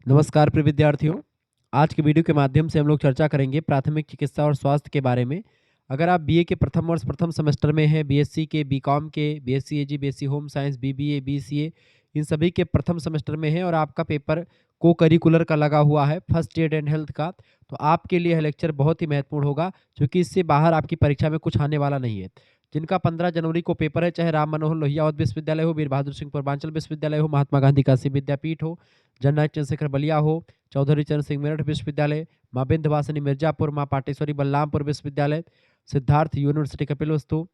नमस्कार प्रिय विद्यार्थियों। आज के वीडियो के माध्यम से हम लोग चर्चा करेंगे प्राथमिक चिकित्सा और स्वास्थ्य के बारे में। अगर आप बीए के प्रथम वर्ष प्रथम सेमेस्टर में हैं, बीएससी के, बीकॉम के, BSc Ag, BSc home science, BBA, BCA, इन सभी के प्रथम सेमेस्टर में हैं और आपका पेपर को करिकुलर का लगा हुआ है फर्स्ट एड एंड हेल्थ का, तो आपके लिए यह लेक्चर बहुत ही महत्वपूर्ण होगा, क्योंकि इससे बाहर आपकी परीक्षा में कुछ आने वाला नहीं है। जिनका 15 जनवरी को पेपर है, चाहे राम मनोहर लोहिया विश्वविद्यालय हो, वीर बहादुर सिंह पूर्वांचल विश्वविद्यालय हो, महात्मा गांधी काशी विद्यापीठ हो, जननायक चंद्रशेखर बलिया हो, चौधरी चरण सिंह मेरठ विश्वविद्यालय, माँ विंध्यवासिनी मिर्जापुर, माँ पाटेश्वरी बलरामपुर विश्वविद्यालय, सिद्धार्थ यूनिवर्सिटी कपिलवस्तु,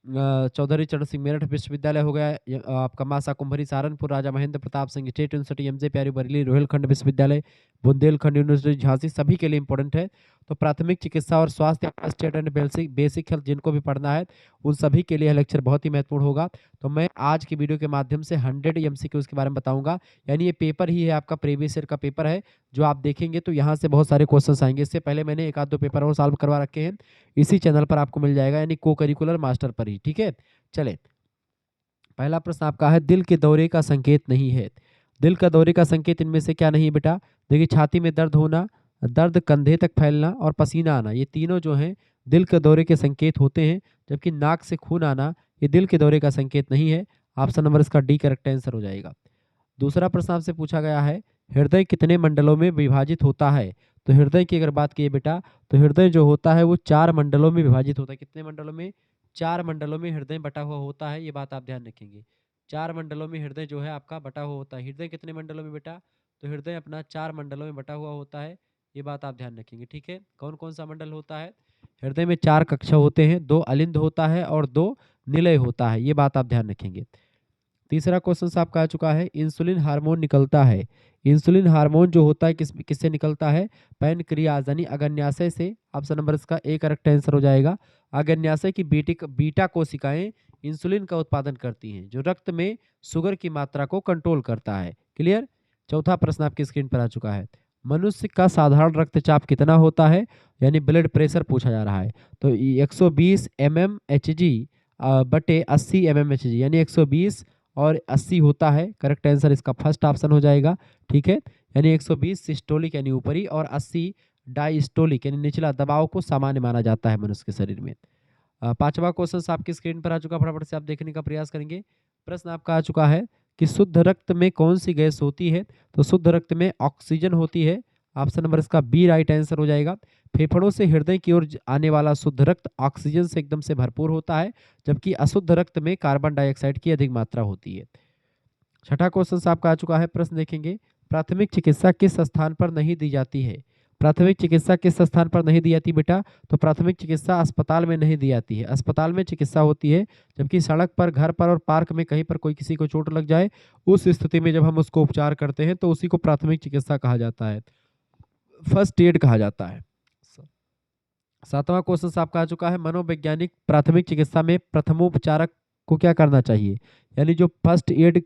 चौधरी चरण सिंह मेरठ विश्वविद्यालय हो गया, आपका मासा कुंभरी Saharanpur, Raja Mahendra Pratap Singh state university, MJ प्यारी बरेली रोहिलखंड विश्वविद्यालय, बुंदेलखंड यूनिवर्सिटी झांसी, सभी के लिए इंपॉर्टेंट है। तो प्राथमिक चिकित्सा और स्वास्थ्य first aid and basic health जिनको भी पढ़ना है, उन सभी के लिए यह लेक्चर बहुत ही महत्वपूर्ण होगा। तो मैं आज की वीडियो के माध्यम से 100 एमसीक्यूज के बारे में बताऊंगा। यानी ये पेपर ही है, आपका प्रीवियस ईयर का पेपर है, जो आप देखेंगे तो यहाँ से बहुत सारे क्वेश्चंस आएंगे। इससे पहले मैंने एक आध दो पेपर और सॉल्व करवा रखे हैं, इसी चैनल पर आपको मिल जाएगा, यानी को करिकुलर मास्टर पर ही। ठीक है, चले। पहला प्रश्न आपका है, दिल के दौरे का संकेत नहीं है। दिल का दौरे का संकेत इनमें से क्या नहीं है बेटा? देखिए, छाती में दर्द होना, दर्द कंधे तक फैलना और पसीना आना, ये तीनों जो हैं दिल के दौरे के संकेत होते हैं। जबकि नाक से खून आना, ये दिल के दौरे का संकेत नहीं है। ऑप्शन नंबर इसका डी करेक्ट आंसर हो जाएगा। दूसरा प्रश्न आपसे पूछा गया है, हृदय कितने मंडलों में विभाजित होता है? तो हृदय की अगर बात की बेटा, तो हृदय जो होता है वो 4 मंडलों में विभाजित होता है। कितने मंडलों में? 4 मंडलों में हृदय बटा हुआ होता है, ये बात आप ध्यान रखेंगे। 4 मंडलों में हृदय जो है आपका बटा हुआ होता है। हृदय कितने मंडलों में बेटा? तो हृदय अपना 4 मंडलों में बटा हुआ होता है, ये बात आप ध्यान रखेंगे। ठीक है, कौन कौन सा मंडल होता है? हृदय में 4 कक्षा होते हैं, 2 अलिंद होता है और 2 निलय होता है, ये बात आप ध्यान रखेंगे। तीसरा क्वेश्चन आपका आ चुका है, इंसुलिन हार्मोन निकलता है। इंसुलिन हार्मोन जो होता है किससे निकलता है? पैनक्रियाज यानी अग्न्याशय से। ऑप्शन नंबर इसका ए करेक्ट आंसर हो जाएगा। अग्न्याशय की बीटा कोशिकाएं इंसुलिन का उत्पादन करती हैं, जो रक्त में शुगर की मात्रा को कंट्रोल करता है। क्लियर? चौथा प्रश्न आपकी स्क्रीन पर आ चुका है, मनुष्य का साधारण रक्तचाप कितना होता है? यानी ब्लड प्रेशर पूछा जा रहा है। तो 120 mmHg बटे 80 mmHg, यानी 120 और 80 होता है। करेक्ट आंसर इसका फर्स्ट ऑप्शन हो जाएगा। ठीक है, यानी 120 सिस्टोलिक यानी ऊपरी और 80 डायस्टोलिक यानी निचला दबाव को सामान्य माना जाता है मनुष्य के शरीर में। पांचवा क्वेश्चन आपकी स्क्रीन पर आ चुका, फटाफट से आप देखने का प्रयास करेंगे। प्रश्न आपका आ चुका है कि शुद्ध रक्त में कौन सी गैस होती है? तो शुद्ध रक्त में ऑक्सीजन होती है। ऑप्शन नंबर इसका बी राइट आंसर हो जाएगा। फेफड़ों से हृदय की ओर आने वाला शुद्ध रक्त ऑक्सीजन से एकदम से भरपूर होता है, जबकि अशुद्ध रक्त में कार्बन डाइऑक्साइड की अधिक मात्रा होती है। छठा क्वेश्चन आपका आ चुका है, प्रश्न देखेंगे, प्राथमिक चिकित्सा किस स्थान पर नहीं दी जाती है? प्राथमिक चिकित्सा किस स्थान पर नहीं दी जाती बेटा? तो प्राथमिक चिकित्सा अस्पताल में नहीं दी जाती है। अस्पताल में चिकित्सा होती है, जबकि सड़क पर, घर पर और पार्क में कहीं पर कोई किसी को चोट लग जाए, उस स्थिति में जब हम उसको उपचार करते हैं तो उसी को प्राथमिक चिकित्सा कहा जाता है, फर्स्ट एड कहा जाता है। सातवां क्वेश्चन आपका आ चुका है, मनोवैज्ञानिक प्राथमिक चिकित्सा में प्रथमोपचारक को क्या करना चाहिए? यानी जो फर्स्ट एड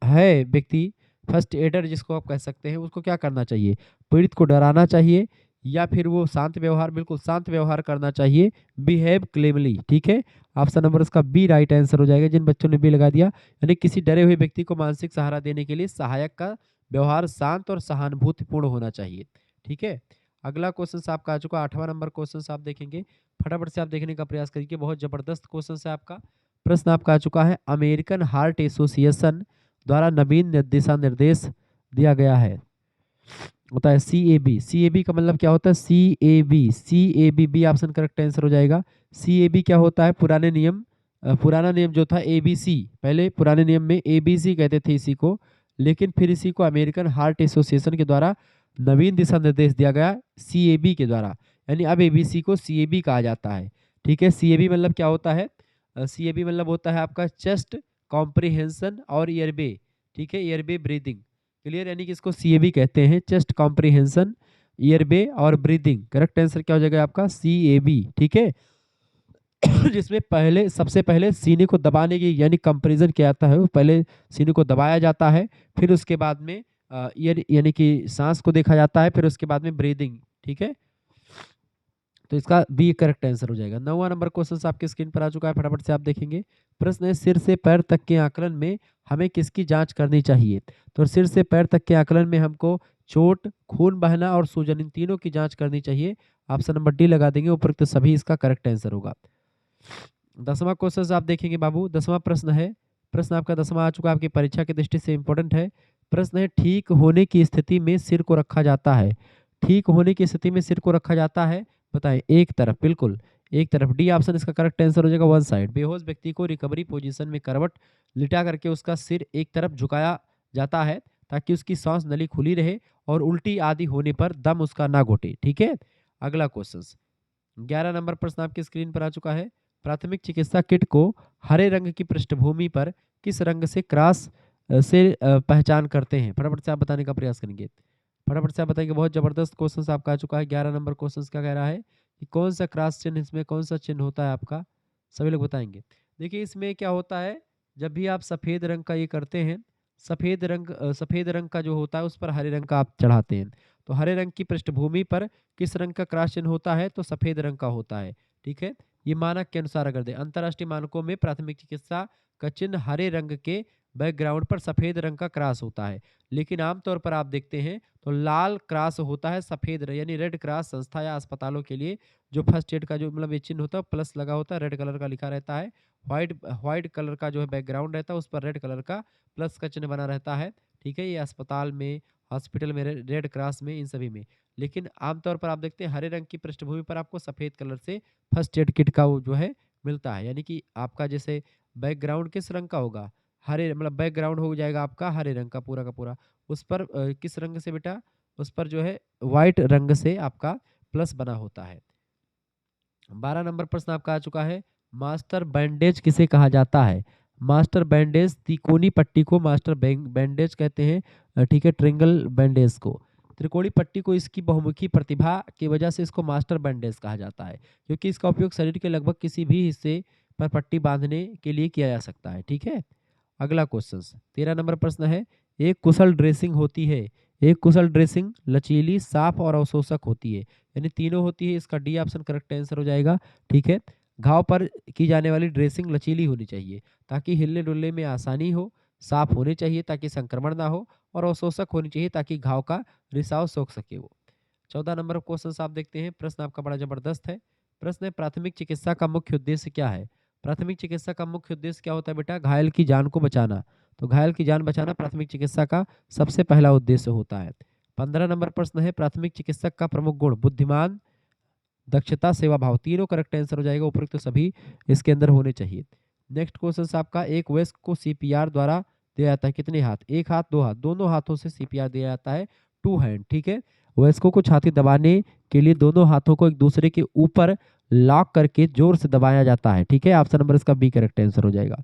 है व्यक्ति, फर्स्ट एडर जिसको आप कह सकते हैं, उसको क्या करना चाहिए? पीड़ित को डराना चाहिए, या फिर वो शांत व्यवहार, बिल्कुल शांत व्यवहार करना चाहिए, बिहेव क्लेमली। ठीक है, ऑप्शन नंबर इसका बी राइट आंसर हो जाएगा। जिन बच्चों ने बी लगा दिया, यानी किसी डरे हुए व्यक्ति को मानसिक सहारा देने के लिए सहायक का व्यवहार शांत और सहानुभूतिपूर्ण होना चाहिए। ठीक है, अगला क्वेश्चन आपका आ चुका, 8वां नंबर क्वेश्चन आप देखेंगे, फटाफट से आप देखने का प्रयास करिए, बहुत जबरदस्त क्वेश्चन है आपका। प्रश्न आपका आ चुका है, अमेरिकन हार्ट एसोसिएशन द्वारा नवीन दिशा निर्देश दिया गया है, होता है CAB। CAB का मतलब क्या होता है? CAB B option correct answer हो जाएगा। CAB क्या होता है? पुराने नियम, पुराना नियम जो था ABC, पहले पुराने नियम में ABC कहते थे इसी को, लेकिन फिर इसी को अमेरिकन हार्ट एसोसिएशन के द्वारा नवीन दिशा निर्देश दिया गया CAB के द्वारा, यानी अब ABC को CAB कहा जाता है। ठीक है, CAB मतलब क्या होता है? CAB मतलब होता है आपका चेस्ट कॉम्प्रिहेंशन और ईयरवे। ठीक है, ईयरवे ब्रीदिंग। क्लियर, यानी कि इसको CAB कहते हैं, चेस्ट कॉम्प्रिहेंशन, ईयरवे और ब्रीदिंग। करेक्ट आंसर क्या हो जाएगा आपका? CAB। ठीक है, जिसमें पहले, सबसे पहले सीने को दबाने की, यानी कंपैरिजन किया जाता है, पहले सीने को दबाया जाता है, फिर उसके बाद में ईयर यानी कि सांस को देखा जाता है, फिर उसके बाद में ब्रीदिंग। ठीक है, तो इसका बी करेक्ट आंसर हो जाएगा। 9वां नंबर क्वेश्चन आपकी स्क्रीन पर आ चुका है, फटाफट से आप देखेंगे। प्रश्न है, सिर से पैर तक के आकलन में हमें किसकी जांच करनी चाहिए? तो सिर से पैर तक के आकलन में हमको चोट, खून बहना और सूजन, इन तीनों की जांच करनी चाहिए। ऑप्शन नंबर डी लगा देंगे, उपरोक्त सभी इसका करेक्ट आंसर होगा। 10वां क्वेश्चन आप देखेंगे बाबू, 10वां प्रश्न है, प्रश्न आपका 10वां आ चुका है, आपकी परीक्षा की दृष्टि से इंपॉर्टेंट है। प्रश्न है, ठीक होने की स्थिति में सिर को रखा जाता है। ठीक होने की स्थिति में सिर को रखा जाता है, बताएं। एक तरफ, बिल्कुल एक तरफ, डी ऑप्शन इसका करेक्ट आंसर हो जाएगा, वन साइड। बेहोश व्यक्ति को रिकवरी पोजीशन में करवट लिटा करके उसका सिर एक तरफ झुकाया जाता है ताकि उसकी सांस नली खुली रहे और उल्टी आदि होने पर दम उसका ना घुटे। ठीक है, अगला क्वेश्चन 11 नंबर प्रश्न आपकी स्क्रीन पर आ चुका है। प्राथमिक चिकित्सा किट को हरे रंग की पृष्ठभूमि पर किस रंग से क्रॉस से पहचान करते हैं? फटाफट से आप बताने का प्रयास करेंगे, फटाफट से आप बताएंगे। बहुत जबरदस्त क्वेश्चन आपका आ चुका है। 11 नंबर क्वेश्चन क्या कह रहा है कि कौन सा क्रॉस चिन्ह, इसमें कौन सा चिन्ह होता है आपका, सभी लोग बताएंगे। देखिए इसमें क्या होता है, जब भी आप सफ़ेद रंग का ये करते हैं, सफ़ेद रंग का जो होता है उस पर हरे रंग का आप चढ़ाते हैं, तो हरे रंग की पृष्ठभूमि पर किस रंग का क्रॉस चिन्ह होता है, तो सफ़ेद रंग का होता है। ठीक है, ये मानक के अनुसार अगर दें, अंतर्राष्ट्रीय मानकों में प्राथमिक चिकित्सा का चिन्ह हरे रंग के बैकग्राउंड पर सफ़ेद रंग का क्रॉस होता है। लेकिन आमतौर पर आप देखते हैं तो लाल क्रॉस होता है, सफ़ेद यानी रेड क्रॉस संस्था या अस्पतालों के लिए जो फर्स्ट एड का जो मतलब ये चिन्ह होता है प्लस लगा होता है, रेड कलर का लिखा रहता है। व्हाइट कलर का जो है बैकग्राउंड रहता है, उस पर रेड कलर का प्लस का चिन्ह बना रहता है। ठीक है, ये अस्पताल में, हॉस्पिटल में, रेड क्रॉस में, इन सभी में। लेकिन आमतौर पर आप देखते हैं हरे रंग की पृष्ठभूमि पर आपको सफ़ेद कलर से फर्स्ट एड किट का वो जो है मिलता है। यानी कि आपका जैसे बैकग्राउंड किस रंग का होगा, हरे, मतलब बैकग्राउंड हो जाएगा आपका हरे रंग का पूरा का पूरा, उस पर किस रंग से बेटा, उस पर जो है व्हाइट रंग से आपका प्लस बना होता है। 12 नंबर प्रश्न आपका आ चुका है, मास्टर बैंडेज किसे कहा जाता है? मास्टर बैंडेज, तिकोनी पट्टी को मास्टर बैंडेज कहते हैं। ठीक है, ट्रिंगल बैंडेज को, त्रिकोणी पट्टी को इसकी बहुमुखी प्रतिभा की वजह से इसको मास्टर बैंडेज कहा जाता है, क्योंकि इसका उपयोग शरीर के लगभग किसी भी हिस्से पर पट्टी बांधने के लिए किया जा सकता है। ठीक है, अगला क्वेश्चन 13 नंबर प्रश्न है, एक कुशल ड्रेसिंग होती है। एक कुशल ड्रेसिंग लचीली, साफ और अवशोषक होती है, यानी तीनों होती है, इसका डी ऑप्शन करेक्ट आंसर हो जाएगा। ठीक है, घाव पर की जाने वाली ड्रेसिंग लचीली होनी चाहिए ताकि हिलने डुलने में आसानी हो, साफ होने चाहिए ताकि संक्रमण ना हो, और अवशोषक होनी चाहिए ताकि घाव का रिसाव सोख सके वो। 14 नंबर क्वेश्चन आप देखते हैं, प्रश्न आपका बड़ा जबरदस्त है। प्रश्न है, प्राथमिक चिकित्सा का मुख्य उद्देश्य क्या है? प्राथमिक चिकित्सा का मुख्य उद्देश्य क्या होता है बेटा? घायल की जान को बचाना। तो घायल की जान बचाना प्राथमिक चिकित्सा का सबसे पहला उद्देश्य होता है। 15 नंबर प्रश्न है, प्राथमिक चिकित्सक का प्रमुख गुण, बुद्धिमान, दक्षता, सेवा भाव, तीनों करेक्ट आंसर हो जाएगा, उपरोक्त तो सभी इसके अंदर होने चाहिए। नेक्स्ट क्वेश्चन आपका, एक वयस्क को सीपीआर द्वारा दिया जाता है कितने हाथ? एक हाथ, दो हाथ, दोनों हाथों से सीपीआर दिया जाता है, टू हैंड। ठीक है, वयस्कों को छाती दबाने के लिए दोनों हाथों को एक दूसरे के ऊपर लॉक करके जोर से दबाया जाता है। ठीक है, ऑप्शन नंबर इसका बी करेक्ट आंसर हो जाएगा।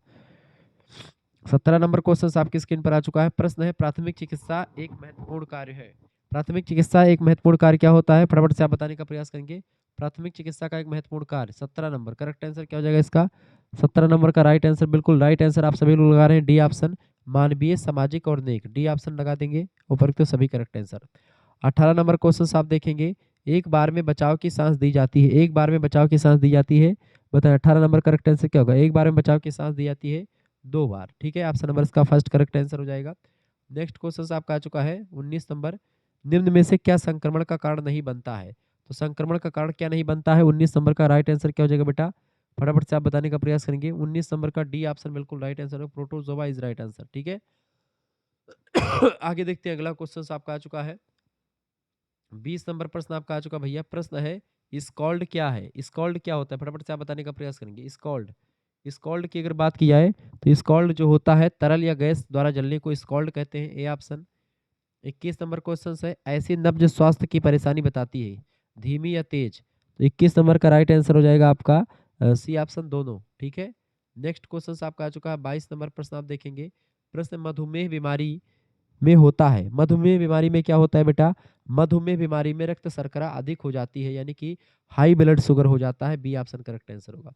17 नंबर क्वेश्चन आपकी स्क्रीन पर आ चुका है। प्रश्न है, प्राथमिक चिकित्सा एक महत्वपूर्ण कार्य है। प्राथमिक चिकित्सा एक महत्वपूर्ण कार्य क्या होता है? फटाफट से आप बताने का प्रयास करेंगे। प्राथमिक चिकित्सा का एक महत्वपूर्ण कार्य, 17 नंबर करेक्ट आंसर क्या हो जाएगा इसका? 17 नंबर का राइट आंसर, बिल्कुल राइट आंसर आप सभी लोग लगा रहे हैं, डी ऑप्शन, मानवीय, सामाजिक और नेक, डी ऑप्शन लगा देंगे, उपरोक्त तो सभी करेक्ट आंसर। 18 नंबर क्वेश्चन आप देखेंगे, एक बार में बचाव की सांस दी जाती है। एक बार में बचाव की सांस दी जाती है, बताएं 18 नंबर करेक्ट आंसर क्या होगा? एक बार में बचाव की सांस दी जाती है 2 बार। ठीक है, ऑप्शन नंबर इसका फर्स्ट करेक्ट आंसर हो जाएगा। नेक्स्ट क्वेश्चन आपका आ चुका है 19 नंबर, निम्न में से क्या संक्रमण का कारण नहीं बनता है? तो संक्रमण का कारण क्या नहीं बनता है? 19 नंबर का राइट आंसर क्या हो जाएगा बेटा? फटाफट से आप बताने का प्रयास करेंगे। 19 नंबर का डी ऑप्शन बिल्कुल राइट आंसर है, प्रोटोजोआ इज राइट आंसर। ठीक है, आगे देखते हैं, अगला क्वेश्चन आपका आ चुका है 20 नंबर प्रश्न आपका आ चुका भैया। प्रश्न है, स्कॉल्ड क्या है? स्कॉल्ड क्या होता है? फटाफट से आप बताने का प्रयास करेंगे। स्कॉल्ड, स्कॉल्ड की अगर बात की जाए तो स्कॉल्ड जो होता है तरल या गैस द्वारा जलने को स्कॉल्ड कहते हैं, ए ऑप्शन। 21 नंबर क्वेश्चन है, ऐसी नब्ज स्वास्थ्य की परेशानी बताती है, धीमी या तेज? तो 21 नंबर का राइट आंसर हो जाएगा आपका सी ऑप्शन, दोनों। ठीक है, नेक्स्ट क्वेश्चन आपका आ चुका है 22 नंबर प्रश्न आप देखेंगे। प्रश्न, मधुमेह बीमारी में होता है। मधुमेह बीमारी में क्या होता है बेटा? मधुमेह बीमारी में रक्त शर्करा अधिक हो जाती है, यानी कि हाई ब्लड शुगर हो जाता है, बी ऑप्शन करेक्ट आंसर होगा।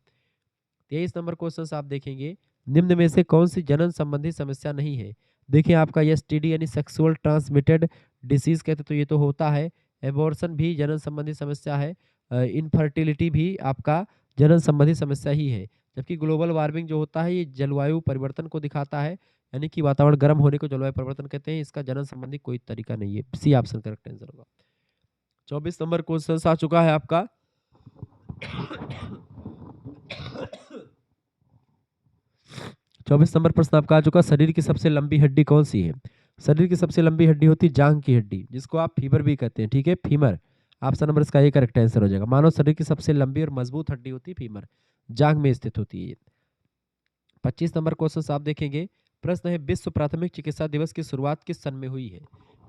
23 नंबर क्वेश्चन आप देखेंगे, निम्न में से कौन सी जनन संबंधी समस्या नहीं है? देखिए आपका एसटीडी यानी सेक्सुअल ट्रांसमिटेड डिसीज कहते तो ये तो होता है, एबॉर्शन भी जनन संबंधी समस्या है, इनफर्टिलिटी भी आपका जनन संबंधी समस्या ही है, जबकि ग्लोबल वार्मिंग जो होता है ये जलवायु परिवर्तन को दिखाता है, यानी कि वातावरण गर्म होने को जलवायु परिवर्तन कहते हैं। इसका जन्म संबंधी कोई तरीका नहीं है। सी ऑप्शन करेक्ट आंसर होगा। 24 नंबर क्वेश्चन आ चुका है आपका। 24 नंबर प्रश्न आपका आ चुका। शरीर की सबसे लंबी हड्डी कौन सी है? शरीर की सबसे लंबी हड्डी होती है जांघ की हड्डी, जिसको आप फीमर भी कहते हैं। ठीक है, फीमर। ऑप्शन नंबर इसका ये करेक्ट आंसर हो जाएगा। मानव शरीर की सबसे लंबी और मजबूत हड्डी होती है फीमर, जांघ में स्थित होती है। 25 नंबर क्वेश्चन आप देखेंगे। प्रश्न है, विश्व प्राथमिक चिकित्सा दिवस की शुरुआत किस सन में हुई है?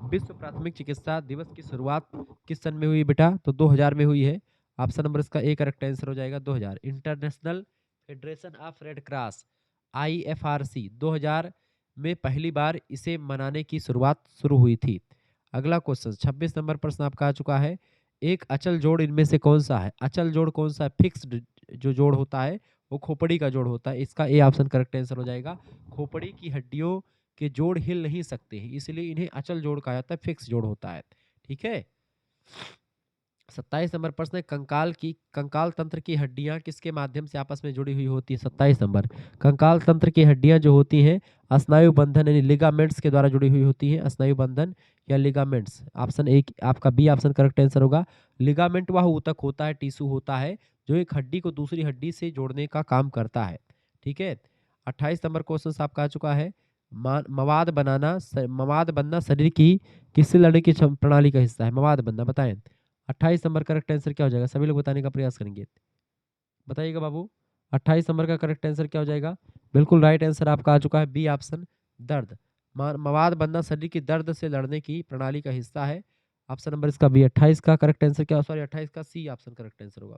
विश्व प्राथमिक चिकित्सा दिवस की शुरुआत किस सन में हुई बेटा? तो 2000 में हुई है। ऑप्शन नंबर इसका ए करेक्ट आंसर हो जाएगा 2000। International federation of red cross IFRC 2000 में पहली बार इसे मनाने की शुरुआत शुरू हुई थी। अगला क्वेश्चन 26 नंबर प्रश्न आपका आ चुका है। एक अचल जोड़ इनमें से कौन सा है? अचल जोड़ कौन सा है? फिक्स्ड जो जोड़ होता है वो खोपड़ी का जोड़ होता है। इसका ए ऑप्शन करेक्ट आंसर हो जाएगा। खोपड़ी की हड्डियों के जोड़ हिल नहीं सकते हैं, इसलिए इन्हें अचल जोड़ कहा जाता है, फिक्स जोड़ होता है। ठीक है। 27 नंबर प्रश्न है, कंकाल तंत्र की हड्डियां किसके माध्यम से आपस में जुड़ी हुई होती है? 27 नंबर, कंकाल तंत्र की हड्डियां जो होती हैं स्नायु बंधन यानी लिगामेंट्स के द्वारा जुड़ी हुई होती हैं। स्नायु बंधन या लिगामेंट्स। ऑप्शन ए आपका बी ऑप्शन करेक्ट आंसर होगा। लिगामेंट वह ऊतक होता है, टिश्यू होता है जो एक हड्डी को दूसरी हड्डी से जोड़ने का काम करता है। ठीक है। 28 नंबर क्वेश्चन आपका आ चुका है। मवाद बनना शरीर की किससे लड़ने की प्रणाली का हिस्सा है? मवाद बनना बताएं। 28 नंबर करेक्ट आंसर क्या हो जाएगा? सभी लोग बताने का प्रयास करेंगे, बताइएगा बाबू। 28 नंबर का करेक्ट आंसर क्या हो जाएगा? बिल्कुल राइट आंसर आपका आ चुका है बी ऑप्शन, दर्द। मवाद बनना शरीर की दर्द से लड़ने की प्रणाली का हिस्सा है। ऑप्शन नंबर इसका बी। 28 का करेक्ट आंसर क्या, सॉरी 28 का सी ऑप्शन करेक्ट आंसर होगा।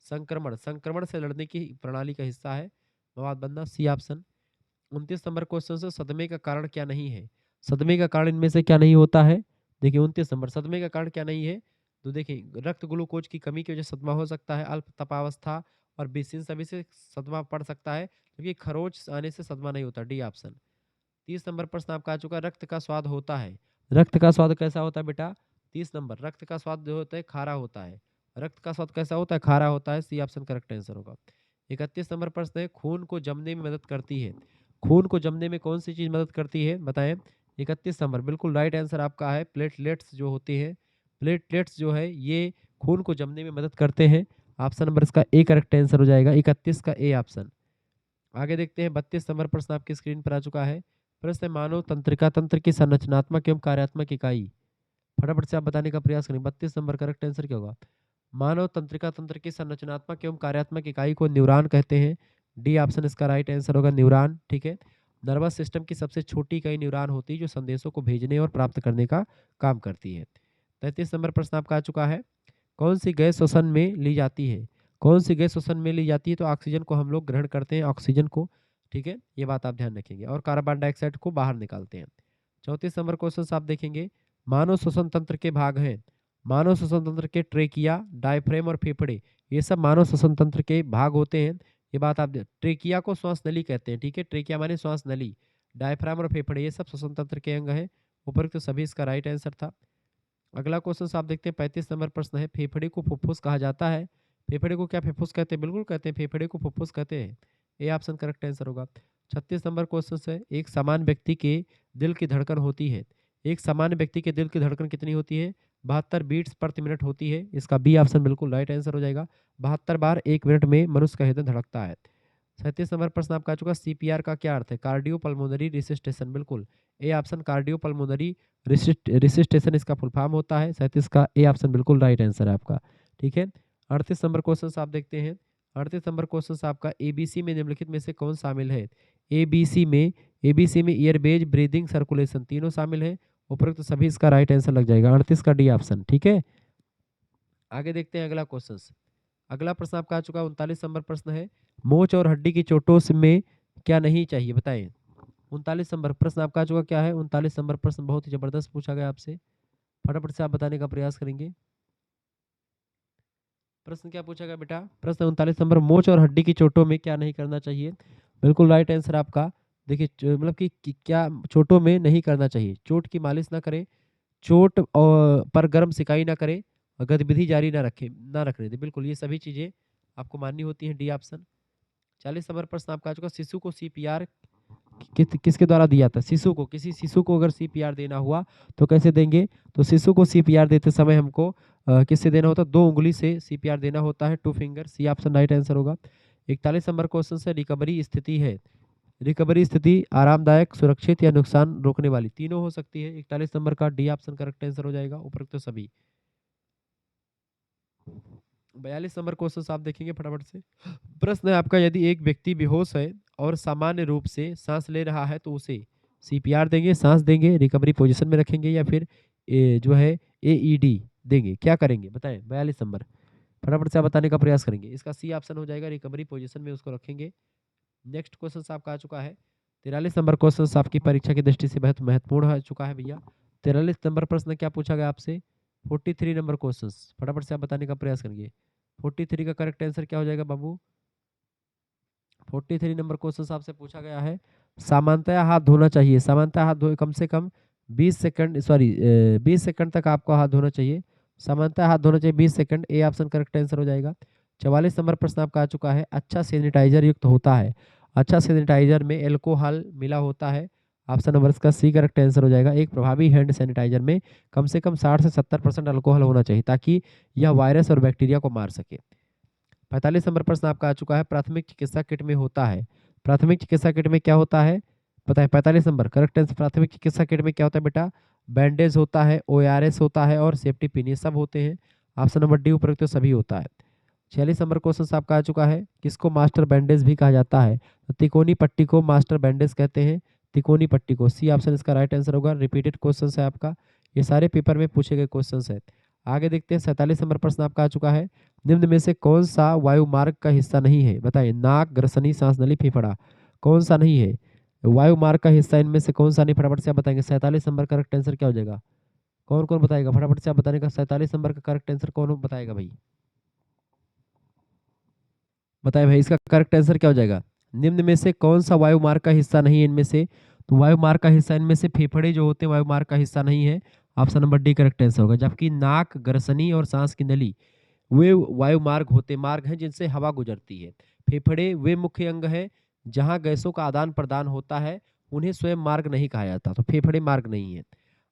संक्रमण से लड़ने की प्रणाली का हिस्सा है मवाद बनना, सी ऑप्शन। 29 नंबर क्वेश्चन से, सदमे का कारण क्या नहीं है? सदमे का कारण इनमें से क्या नहीं होता है? देखिए 29 नंबर, सदमे का कारण क्या नहीं है? तो देखिए रक्त ग्लूकोज की कमी की वजह से सदमा हो सकता है, अल्प तपावस्था और बेसिन सभी से सदमा पड़ सकता है, क्योंकि खरोच आने से सदमा नहीं होता, डी ऑप्शन। 30 नंबर प्रश्न आपका आ चुका है। रक्त का स्वाद होता है, रक्त का स्वाद कैसा होता है बेटा? 30 नंबर, रक्त का स्वाद जो होता है खारा होता है। रक्त का स्वाद कैसा होता है? खारा होता है, सी ऑप्शन करेक्ट आंसर होगा। 31 नंबर प्रश्न है, खून को जमने में मदद करती है। खून को जमने में कौन सी चीज मदद करती है बताएं। 31 नंबर, बिल्कुल राइट आंसर आपका है प्लेटलेट्स जो होते हैं। प्लेटलेट्स जो है ये खून को जमने में मदद करते हैं। ऑप्शन नंबर इसका ए करेक्ट आंसर हो जाएगा, 31 का ए ऑप्शन। आगे देखते हैं 32 नंबर प्रश्न आपकी स्क्रीन पर आ चुका है। प्रश्न है, मानव तंत्रिका तंत्र की संरचनात्मक एवं कार्यात्मक इकाई। फटाफट से आप बताने का प्रयास करें। 32 नंबर करेक्ट आंसर क्या होगा? मानव तंत्रिका तंत्र की संरचनात्मक एवं कार्यात्मक इकाई को न्यूरॉन कहते हैं, डी ऑप्शन इसका राइट आंसर होगा, न्यूरॉन। ठीक है। नर्वस सिस्टम की सबसे छोटी इकाई न्यूरॉन होती है, जो संदेशों को भेजने और प्राप्त करने का काम करती है। 33 नंबर प्रश्न आपका आ चुका है। कौन सी गैस श्वसन में ली जाती है? कौन सी गैस श्वसन में ली जाती है? तो ऑक्सीजन को हम लोग ग्रहण करते हैं, ऑक्सीजन को। ठीक है, ये बात आप ध्यान रखेंगे, और कार्बन डाइऑक्साइड को बाहर निकालते हैं। 34 नंबर क्वेश्चन आप देखेंगे। मानव श्वसन तंत्र के भाग हैं। मानव श्वसन तंत्र के ट्रेकिया, डायफ्रेम और फेफड़े, ये सब मानव श्वसन तंत्र के भाग होते हैं। ये बात आप ट्रेकिया को श्वास नली कहते हैं। ठीक है, ट्रेकिया माने श्वास नली, डायफ्राम और फेफड़े ये सब श्वसन तंत्र के अंग हैं। उपरोक्त तो सभी इसका राइट आंसर था। अगला क्वेश्चन आप देखते हैं 35 नंबर प्रश्न है। फेफड़े को फुफ्फुस कहा जाता है। फेफड़े को क्या फुफ्फुस कहते हैं? बिल्कुल कहते हैं, फेफड़े को फुफ्फुस कहते हैं। ए ऑप्शन करेक्ट आंसर होगा। 36 नंबर क्वेश्चन है। एक सामान्य व्यक्ति के दिल की धड़कन होती है। एक सामान्य व्यक्ति के दिल की धड़कन कितनी होती है? 72 बीट्स प्रति मिनट होती है। इसका बी ऑप्शन बिल्कुल राइट आंसर हो जाएगा। 72 बार 1 मिनट में मनुष्य का हृदय धड़कता है। 37 नंबर प्रश्न आपका आ चुका। सीपीआर का क्या अर्थ है? कार्डियो पल्मोनरी रिसिस्टेशन, बिल्कुल ए ऑप्शन, कार्डियो पल्मोनरी रिसिस्टेशन इसका फुल फॉर्म होता है। 37 का ए ऑप्शन बिल्कुल राइट आंसर है आपका। ठीक है। 38 नंबर क्वेश्चन आप देखते हैं। 38 नंबर क्वेश्चन आपका, एबीसी में निम्नलिखित में से कौन शामिल है? एबीसी में ईयरबेज, ब्रीदिंग, सर्कुलेशन तीनों शामिल है। उपरोक्त सभी इसका राइट आंसर लग जाएगा, 38 का डी ऑप्शन। ठीक है। आगे देखते हैं अगला क्वेश्चन। अगला प्रश्न आपका आ चुका 39 नंबर प्रश्न है। मोच और हड्डी की चोटों में क्या नहीं चाहिए बताएं। 39 नंबर प्रश्न आपका आ चुका, क्या है 39 नंबर प्रश्न? बहुत ही जबरदस्त पूछा गया आपसे, फटाफट से आप बताने का प्रयास करेंगे। प्रश्न क्या पूछा गया बेटा? प्रश्न 39 नंबर, मोच और हड्डी की चोटों में क्या नहीं करना चाहिए? बिल्कुल राइट आंसर आपका। देखिए मतलब कि क्या चोटों में नहीं करना चाहिए? चोट की मालिश ना करें, चोट पर गर्म सिकाई ना करें, और गतिविधि जारी ना रखने दें। बिल्कुल ये सभी चीजें आपको माननी होती हैं, डी ऑप्शन। 40 नंबर प्रश्न आपका आ चुका। शिशु को सीपीआर किसके द्वारा दिया था? शिशु को। किसी शिशु को अगर सीपीआर देना हुआ तो कैसे देंगे? तो शिशु को सीपीआर देते समय हमको किससे देना होता है? 2 उंगली से सीपीआर देना होता है, 2 finger. C option right answer होगा। 41 नंबर क्वेश्चन से रिकवरी स्थिति है। रिकवरी स्थिति आरामदायक, सुरक्षित या नुकसान रोकने वाली, तीनों हो सकती है। 41 नंबर का डी ऑप्शन करेक्ट आंसर हो जाएगा, उपरोक्त तो सभी। 42 नंबर क्वेश्चन आप देखेंगे फटाफट से। प्रश्न है आपका, यदि एक व्यक्ति बेहोश है और सामान्य रूप से सांस ले रहा है तो उसे सीपीआर देंगे, सांस देंगे, रिकवरी पोजीशन में रखेंगे या फिर जो है एईडी देंगे, क्या करेंगे बताएं? 42 नंबर फटाफट से आप बताने का प्रयास करेंगे। इसका सी ऑप्शन हो जाएगा, रिकवरी पोजीशन में उसको रखेंगे। नेक्स्ट क्वेश्चन आपका आ चुका है 43 नंबर क्वेश्चन आपकी परीक्षा की दृष्टि से बहुत महत्वपूर्ण हो चुका है भैया। 43 नंबर प्रश्न क्या पूछा गया आपसे? 43 नंबर क्वेश्चन फटाफट से आप बताने का प्रयास करेंगे। 43 का करेक्ट आंसर क्या हो जाएगा बाबू? 43 नंबर क्वेश्चन आपसे पूछा गया है, सामान्यतः हाथ धोना चाहिए। सामान्यतः हाथ धोए कम से कम 20 सेकंड, सॉरी 20 सेकंड तक आपको हाथ धोना चाहिए। सामान्यतः हाथ धोना चाहिए 20 second, A option correct answer हो जाएगा। 44 नंबर प्रश्न आपका आ चुका है, अच्छा सैनिटाइजर युक्त होता है। अच्छा सैनिटाइजर में एल्कोहल मिला होता है। ऑप्शन नंबर इसका सी करेक्ट आंसर हो जाएगा। एक प्रभावी हैंड सैनिटाइजर में कम से कम 60 से 70% अल्कोहल होना चाहिए ताकि यह वायरस और बैक्टीरिया को मार सके। 45 नंबर प्रश्न आपका आ चुका है, प्राथमिक चिकित्सा किट में होता है। प्राथमिक चिकित्सा किट में क्या होता है पता है? 45 नंबर करेक्ट आंसर, प्राथमिक चिकित्सा किट में क्या होता है बेटा? बैंडेज होता है, ओआरएस होता है और सेफ्टी पिन, ये सब होते हैं। ऑप्शन नंबर डी उपरोक्त सभी होता है। 46 नंबर क्वेश्चन आपका आ चुका है, किसको मास्टर बैंडेज भी कहा जाता है? तो तिकोनी पट्टी को मास्टर बैंडेज कहते हैं, तिकोनी पट्टी को। सी ऑप्शन इसका राइट आंसर होगा। रिपीटेड क्वेश्चन है आपका, ये सारे पेपर में पूछे गए क्वेश्चन है। आगे देखते हैं 47 नंबर प्रश्न आपका आ चुका है, निम्न में से कौन सा वायुमार्ग का हिस्सा नहीं है? बताइए, नाक, ग्रसनी, सांस नली, फेफड़ा, कौन सा नहीं है वायुमार्ग का हिस्सा? इनमें से कौन सा नहीं, फटाफट से आप बताएंगे। 47 नंबर करेक्ट आंसर क्या हो जाएगा? कौन कौन बताएगा फटाफट से आप बताने का? 47 नंबर का करेक्ट आंसर कौन बताएगा भाई? बताए भाई, इसका करेक्ट आंसर क्या हो जाएगा? निम्न में से कौन सा वायुमार्ग का हिस्सा नहीं है इनमें से? तो वायुमार्ग का हिस्सा इनमें से फेफड़े जो होते हैं वायुमार्ग का हिस्सा नहीं है। Option number D correct answer होगा। जबकि नाक, ग्रसनी और सांस की नली वे वायुमार्ग होते मार्ग हैं जिनसे हवा गुजरती है। फेफड़े वे मुख्य अंग हैं जहां गैसों का आदान प्रदान होता है, उन्हें स्वयं मार्ग नहीं कहा जाता, तो फेफड़े मार्ग नहीं है।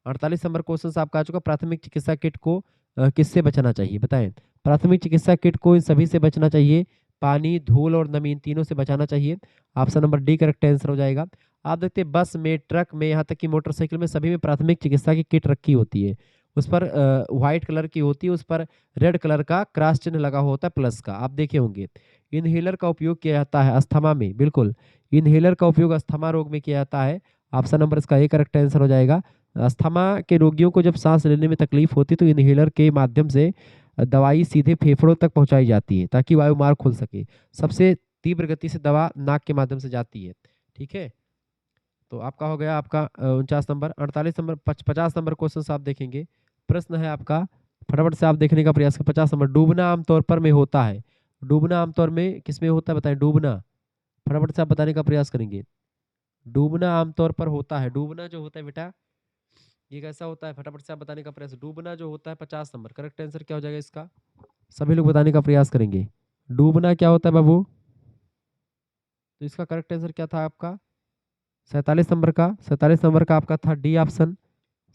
48 नंबर क्वेश्चन आपका आ चुका, प्राथमिक चिकित्सा किट को किससे बचना चाहिए? बताएं। प्राथमिक चिकित्सा किट को इन सभी से बचना चाहिए, पानी, धूल और नमी, इन तीनों से बचाना चाहिए। Option number D correct answer हो जाएगा। आप देखते हैं बस में, ट्रक में, यहाँ तक कि मोटरसाइकिल में, सभी में प्राथमिक चिकित्सा की किट रखी होती है। उस पर व्हाइट कलर की होती है, उस पर रेड कलर का क्रॉस चिन्ह लगा होता है प्लस का, आप देखे होंगे। इनहेलर का उपयोग किया जाता है अस्थमा में, बिल्कुल इनहेलर का उपयोग अस्थमा रोग में किया जाता है। ऑप्शन नंबर इसका ए करेक्ट आंसर हो जाएगा। अस्थमा के रोगियों को जब सांस लेने में तकलीफ होती है तो इनहेलर के माध्यम से दवाई सीधे फेफड़ों तक पहुंचाई जाती है ताकि वायुमार्ग खुल सके। सबसे तीव्र गति से दवा नाक के माध्यम से जाती है। ठीक है, तो आपका हो गया आपका 49 नंबर। 48 नंबर 50 नंबर क्वेश्चन आप देखेंगे। प्रश्न है आपका, फटाफट से आप देखने का प्रयास करें। 50 नंबर, डूबना आमतौर पर में होता है। डूबना आमतौर में किस में होता है बताएं? डूबना फटाफट से आप बताने का प्रयास करेंगे। डूबना आमतौर पर होता है, डूबना जो होता है बेटा ये कैसा होता है? फटाफट से आप बताने का प्रयास। डूबना जो होता है 50 नंबर करेक्ट आंसर क्या हो जाएगा इसका? सभी लोग बताने का प्रयास करेंगे। डूबना क्या होता है बाबू? तो इसका करेक्ट आंसर क्या था आपका? 47 नंबर का आपका था डी ऑप्शन।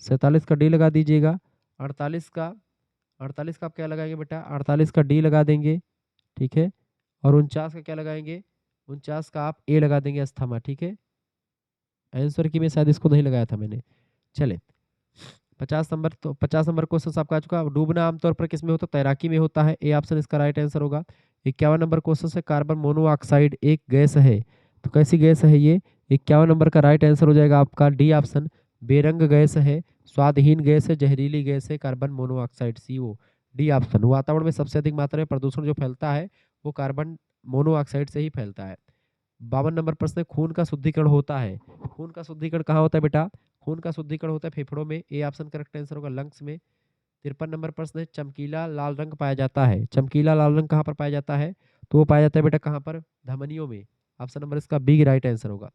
47 का डी लगा दीजिएगा। 48 का 48 का आप क्या लगाएंगे बेटा? 48 का डी लगा देंगे, ठीक है। और 49 का क्या लगाएंगे? 49 का आप ए लगा देंगे, अस्थमा, ठीक है। आंसर की में शायद इसको नहीं लगाया था मैंने। चले 50 नंबर, तो 50 नंबर क्वेश्चन आपका आ चुका। डूबना आमतौर पर किस में होता है? तैराकी में होता है, ए ऑप्शन इसका राइट आंसर होगा। 51 नंबर क्वेश्चन है, कार्बन मोनोऑक्साइड एक गैस है, तो कैसी गैस है ये? 51 नंबर का राइट आंसर हो जाएगा आपका डी ऑप्शन, बेरंग गैस है, स्वादहीन गैस है, जहरीली गैस है carbon monoxide, CO। D option, वातावरण में सबसे अधिक मात्रा में प्रदूषण जो फैलता है वो कार्बन मोनोऑक्साइड से ही फैलता है। 52 नंबर प्रश्न है, खून का शुद्धिकरण होता है। खून का शुद्धिकरण कहाँ होता है बेटा? खून का शुद्धिकरण होता है फेफड़ों में, ए ऑप्शन करेक्ट आंसर होगा, लंग्स में। 53 नंबर प्रश्न है, चमकीला लाल रंग पाया जाता है। चमकीला लाल रंग कहाँ पर पाया जाता है? तो वो पाया जाता है बेटा कहाँ पर? धमनियों में। ऑप्शन नंबर इसका बी राइट आंसर होगा।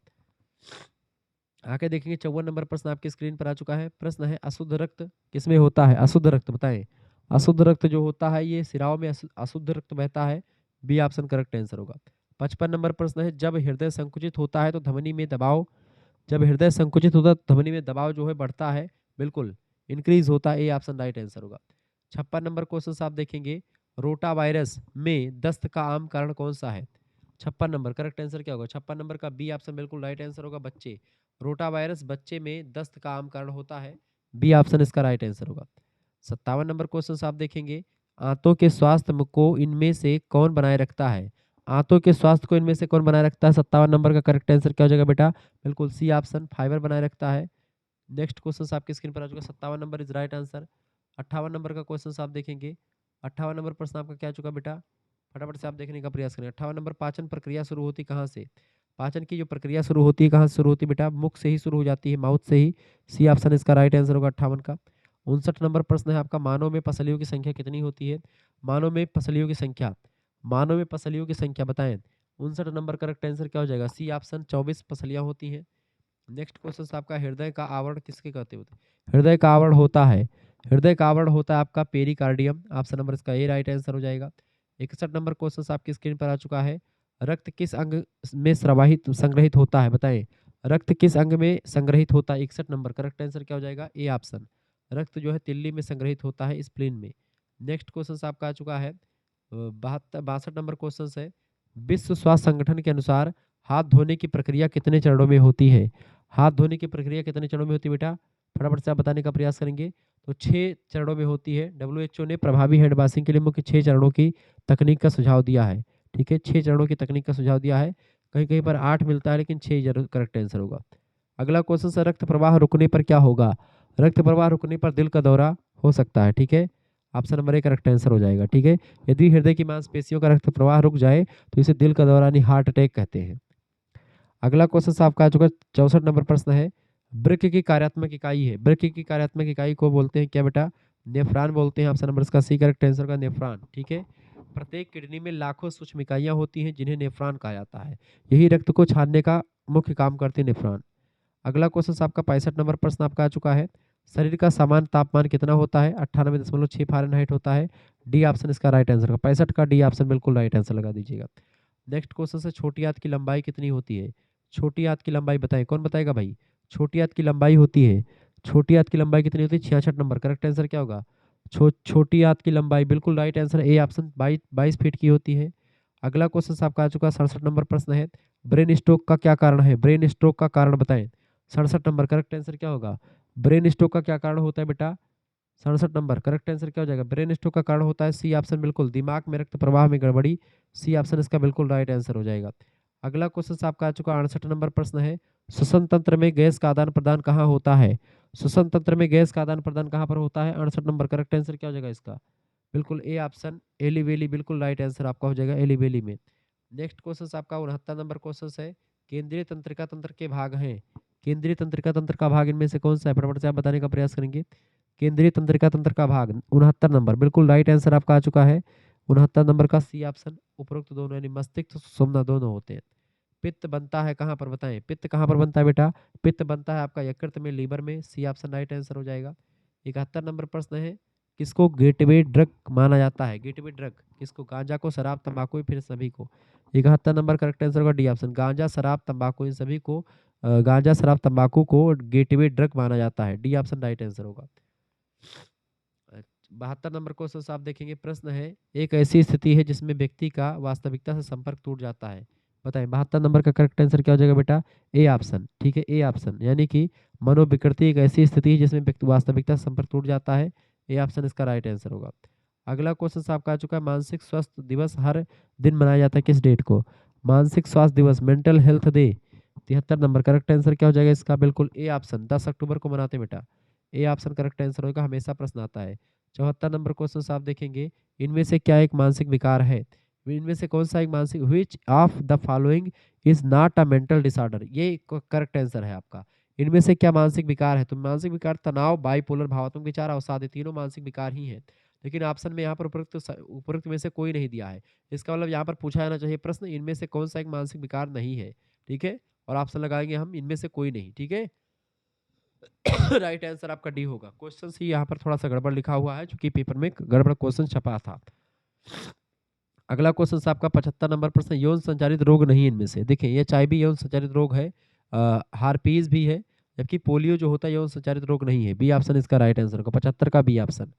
आगे देखेंगे 54 नंबर प्रश्न आपकी स्क्रीन पर आ चुका है। प्रश्न है, अशुद्ध रक्त किसमें होता है? अशुद्ध रक्त बताएं। अशुद्ध रक्त जो होता है ये सिराओं में अशुद्ध रक्त बहता है, बी ऑप्शन करेक्ट आंसर होगा। 55 नंबर प्रश्न है, जब हृदय संकुचित होता है तो धमनी में दबाव जब हृदय संकुचित होता है तो ध्वनि में दबाव जो है बढ़ता है, बिल्कुल इंक्रीज होता है। ए ऑप्शन राइट आंसर होगा। 56 नंबर क्वेश्चन आप देखेंगे, रोटा वायरस में दस्त का आम कारण कौन सा है? 56 नंबर करेक्ट आंसर क्या होगा? 56 नंबर का बी ऑप्शन बिल्कुल राइट आंसर होगा, बच्चे। रोटा वायरस बच्चे में दस्त का आम कारण होता है, बी ऑप्शन इसका राइट आंसर होगा। 57 नंबर क्वेश्चन आप देखेंगे, आंतों के स्वास्थ्य को इनमें से कौन बनाए रखता है? आंतों के स्वास्थ्य को इनमें से कौन बनाए रखता है? 57 नंबर का करेक्ट आंसर क्या हो जाएगा बेटा? बिल्कुल सी ऑप्शन, फाइबर बनाए रखता है। नेक्स्ट क्वेश्चन आपकी स्क्रीन पर आ चुका, 57 number is right answer. 58 number का क्वेश्चन आप देखेंगे, 58 नंबर प्रश्न आपका क्या चुका बेटा? फटाफट से आप देखने का प्रयास करें। 58 नंबर, पाचन प्रक्रिया शुरू होती कहाँ से? पाचन की जो प्रक्रिया शुरू होती है कहाँ से शुरू होती है बेटा? मुख से ही शुरू हो जाती है, माउथ से ही। सी ऑप्शन इसका राइट आंसर होगा 58 का। 59 नंबर प्रश्न है आपका, मानव में पसलियों की संख्या कितनी होती है? मानव में पसलियों की संख्या, मानव में पसलियों की संख्या बताएं। 59 नंबर करेक्ट आंसर क्या हो जाएगा? सी ऑप्शन, 24 पसलियां होती हैं। नेक्स्ट क्वेश्चन आपका, हृदय का आवरण किसके कहते होते हैं? हृदय का आवरण होता है, हृदय का आवरण होता है आपका पेरिकार्डियम। ऑप्शन नंबर इसका ए राइट आंसर हो जाएगा। 61 नंबर क्वेश्चन आपकी स्क्रीन पर आ चुका है, रक्त किस अंग में स्रवाहित संग्रहित होता है? बताएं, रक्त किस अंग में संग्रहित होता है? 61 नंबर करेक्ट आंसर क्या हो जाएगा? ए ऑप्शन, रक्त जो है तिल्ली में संग्रहित होता है, स्प्लीन में। नेक्स्ट क्वेश्चन आपका आ चुका है, 62 नंबर क्वेश्चन है, विश्व स्वास्थ्य संगठन के अनुसार हाथ धोने की प्रक्रिया कितने चरणों में होती है? हाथ धोने की प्रक्रिया कितने चरणों में होती है बेटा? फटाफट से आप बताने का प्रयास करेंगे। तो 6 चरणों में होती है। डब्ल्यूएचओ ने प्रभावी हैंड वॉशिंग के लिए मुख्य 6 चरणों की तकनीक का सुझाव दिया है। ठीक है, 6 चरणों की तकनीक का सुझाव दिया है। कहीं-कहीं पर 8 मिलता है, लेकिन 6 जरूर करेक्ट आंसर होगा। अगला क्वेश्चन है, रक्त प्रवाह रुकने पर क्या होगा? रक्त प्रवाह रुकने पर दिल का दौरा हो सकता है। ठीक है, option number A correct answer हो जाएगा। ठीक है, यदि हृदय की मांसपेशियों का रक्त प्रवाह रुक जाए तो इसे दिल का दौरा यानी हार्ट अटैक कहते हैं। अगला क्वेश्चन आपका आ चुका, 64 नंबर प्रश्न है, वृक्क की कार्यात्मक इकाई है, वृक्क की कार्यात्मक इकाई को बोलते हैं क्या बेटा? नेफ्रॉन बोलते हैं। ऑप्शन नंबर इसका सी करेक्ट आंसर का नेफ्रॉन। ठीक है, प्रत्येक किडनी में लाखों सूक्ष्म इकाइयां होती हैं जिन्हें नेफ्रॉन कहा जाता है। यही रक्त को छानने का मुख्य काम करते हैं नेफ्रॉन। अगला क्वेश्चन आपका 65 नंबर प्रश्न आपका आ चुका है, शरीर का सामान्य तापमान कितना होता है? 98.6 फ़ारेनहाइट होता है। डी ऑप्शन इसका राइट आंसर का, 65 का डी ऑप्शन बिल्कुल राइट आंसर लगा दीजिएगा। नेक्स्ट क्वेश्चन है, छोटी आंत की लंबाई कितनी होती है? छोटी आंत की लंबाई बताएं, कौन बताएगा भाई? छोटी आंत की लंबाई होती है, छोटी आंत की लंबाई कितनी होती है? 66 नंबर करेक्ट आंसर क्या होगा? छोटी आंत की लंबाई बिल्कुल right answer, A option 22 feet की होती है। अगला क्वेश्चन आपका आ चुका, 67 नंबर प्रश्न है, ब्रेन स्ट्रोक का क्या कारण है? ब्रेन स्ट्रोक का कारण बताएं। 67 नंबर करेक्ट आंसर क्या होगा? ब्रेन स्ट्रोक का क्या कारण होता है बेटा? 67 नंबर करेक्ट आंसर क्या हो जाएगा? ब्रेन स्ट्रोक का कारण होता है, सी ऑप्शन बिल्कुल, दिमाग में रक्त प्रवाह में गड़बड़ी। सी ऑप्शन इसका बिल्कुल राइट आंसर हो जाएगा। अगला क्वेश्चन आपका आ चुका, 68 नंबर प्रश्न है, श्वसन तंत्र में गैस का आदान प्रदान कहाँ होता है? श्वसन तंत्र में गैस का आदान प्रदान कहाँ पर होता है? 68 नंबर करेक्ट आंसर क्या हो जाएगा इसका? बिल्कुल ए ऑप्शन, एली वेली, बिल्कुल राइट आंसर आपका हो जाएगा, एली वेली में। नेक्स्ट क्वेश्चन आपका 69 नंबर क्वेश्चन है, केंद्रीय तंत्रिका तंत्र के भाग हैं, केंद्रीय तंत्रिका तंत्र का भाग इनमें से कौन सा है? फटाफट से आप बताने का प्रयास करेंगे। केंद्रीय तंत्रिका तंत्र का भाग 69 नंबर बिल्कुल राइट आंसर आपका आ चुका है। 69 नंबर का सी ऑप्शन, उपरोक्त दोनों यानी मस्तिष्क सुषुम्ना दोनों होते हैं। पित्त बनता है कहाँ पर बताएं? पित्त कहाँ पर बनता है बेटा? पित्त बनता है आपका यकृत में, लीवर में। सी ऑप्शन राइट आंसर हो जाएगा। 71 नंबर प्रश्न है, किसको गेटवे ड्रग माना जाता है? गेटवे ड्रग किसको? गांजा को, शराब, तंबाकू, फिर सभी को? 71 नंबर करेक्ट आंसर होगा डी ऑप्शन, गांजा, शराब, तंबाकू, इन सभी को गांजा, शराब, तंबाकू को गेटवे ड्रग माना जाता है। डी ऑप्शन राइट आंसर होगा। 72 नंबर क्वेश्चन आप देखेंगे, प्रश्न है, एक ऐसी स्थिति है जिसमें व्यक्ति का वास्तविकता से संपर्क टूट जाता है। बताएं, 72 नंबर का करेक्ट आंसर क्या हो जाएगा बेटा? A option. ठीक है, ए ऑप्शन, यानी कि मनोविकृति एक ऐसी स्थिति है जिसमें व्यक्ति वास्तविकता से संपर्क टूट जाता है। ए ऑप्शन इसका राइट आंसर होगा। अगला क्वेश्चन आपका आ चुका है, मानसिक स्वास्थ्य दिवस हर दिन मनाया जाता है किस डेट को? मानसिक स्वास्थ्य दिवस, mental health day. 73 number correct answer क्या हो जाएगा इसका? बिल्कुल ए ऑप्शन, 10 अक्टूबर को मनाते हैं बेटा। ए ऑप्शन करेक्ट आंसर होगा, हमेशा प्रश्न आता है। 74 नंबर क्वेश्चन आप देखेंगे, इनमें से क्या एक मानसिक विकार है? इनमें से कौन सा एक मानसिक, which of the following is not a mental disorder? ये करेक्ट आंसर है आपका। इनमें से क्या मानसिक विकार है? तो मानसिक विकार तनाव, बाइपोलर, भावात्मक विचार, अवसाद, तीनों मानसिक विकार ही हैं। लेकिन ऑप्शन में यहाँ पर उपरोक्त में से कोई नहीं दिया है। इसका मतलब यहाँ पर पूछा जाना चाहिए प्रश्न, इनमें से कौन सा एक मानसिक विकार नहीं है? ठीक है, और ऑप्शन लगाएंगे हम, इनमें से कोई नहीं। ठीक है, राइट आंसर आपका डी होगा। क्वेश्चन ही यहाँ पर थोड़ा सा गड़बड़ लिखा हुआ है, क्योंकि पेपर में गड़बड़ क्वेश्चन छपा था। अगला क्वेश्चन आपका 75 नंबर प्रश्न, यौन संचारित रोग नहीं इनमें से? देखिए, एचआईवी यौन संचारित रोग है, हार्पीज भी है, जबकि पोलियो जो होता है यौन संचारित रोग नहीं है। बी ऑप्शन इसका राइट आंसर होगा, 75 का बी ऑप्शन।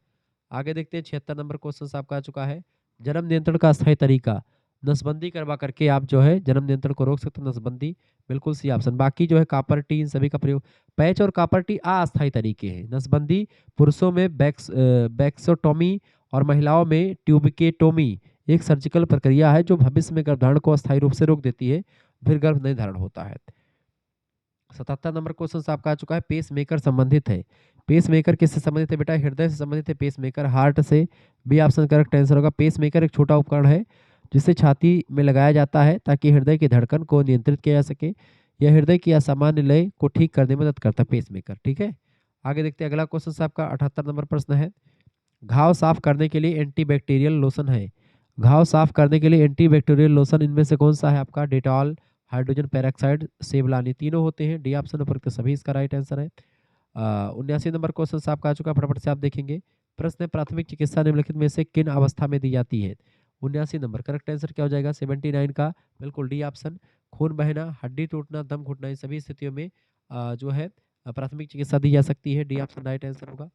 आगे देखते हैं 76 नंबर क्वेश्चन आपका आ चुका है। जन्म नियंत्रण का अस्थायी तरीका, नसबंदी करवा करके आप जो है जन्म नियंत्रण को रोक सकते हैं, नसबंदी, बिल्कुल सी ऑप्शन। बाकी जो है कॉपर टी इन सभी का प्रयोग, पैच और कॉपर टी अस्थायी तरीके हैं। नसबंदी पुरुषों में बैक्सोटोमी और महिलाओं में ट्यूबिकेटोमी एक सर्जिकल प्रक्रिया है जो भविष्य में गर्भधारण को अस्थायी रूप से रोक देती है, फिर गर्भ नहीं धारण होता है। 77 नंबर क्वेश्चन आपका आ चुका है, पेस मेकर संबंधित है। पेस मेकर किससे संबंधित है बेटा? हृदय से संबंधित है पेस मेकर, हार्ट से। बी ऑप्शन करेक्ट आंसर होगा। पेस मेकर एक छोटा उपकरण है जिसे छाती में लगाया जाता है ताकि हृदय की धड़कन को नियंत्रित किया जा सके। यह हृदय की असामान्य लय को ठीक करने में मदद करता है पेस मेकर। ठीक है, आगे देखते हैं अगला क्वेश्चन आपका 78 नंबर प्रश्न है। घाव साफ करने के लिए एंटीबैक्टीरियल लोशन है। घाव साफ करने के लिए एंटीबैक्टीरियल लोशन इनमें से कौन सा है आपका? डेटॉल, हाइड्रोजन पेरोक्साइड, सेवलानी, तीनों होते हैं। डी ऑप्शन उपरोक्त सभी इसका राइट आंसर है। 79 नंबर क्वेश्चन आपका आ चुका, फटाफट से आप देखेंगे। प्रश्न है, प्राथमिक चिकित्सा निम्नलिखित में से किन अवस्था में दी जाती है? 79 नंबर करेक्ट आंसर क्या हो जाएगा? 79 का बिल्कुल डी ऑप्शन। खून बहना, हड्डी टूटना, दम घुटना, इन सभी स्थितियों में जो है प्राथमिक चिकित्सा दी जा सकती है। डी ऑप्शन राइट आंसर होगा।